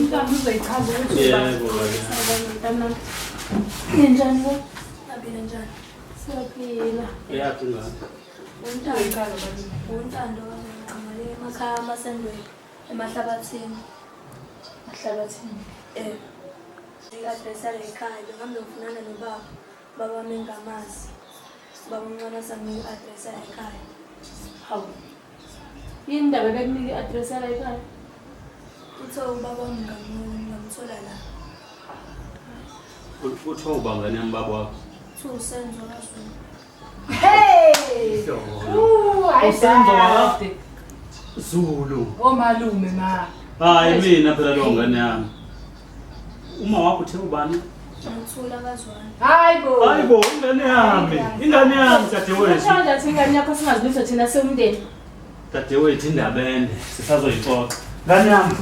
Mntwana uzoyichaza ukuthi yebo mntana. Ninjani bo? Abile njani? Siyaphila. Uyaphi ngani? Untando ngamale emakhaya amasendweni emahlabathini. Mahlabathini. I-address yale ekhaya ngihambe ngifunana nobaba. Baba mengamazi. Baba uncane sami i-address yale ekhaya. Hawu. Yini indaba bekunika i-address yala ekhaya? Uthe ubaba ngamthola la. Uthiwa ubangani yami baba wakho? Uthe usenzo kaZulu. Hey! Usenzo wakade Zulu. Omalume ma. Hayi mina phela lo ngane yami. Uma wakho uthe ubani? Ngithula kaZwane. Hayibo. Hayibo ingane yami. Ingane yami dadewethu. Manje athi ingane yakho singazibizwa thina sewumndeni. Dadewethu indabende sisazoyixoxa. Ngane yami.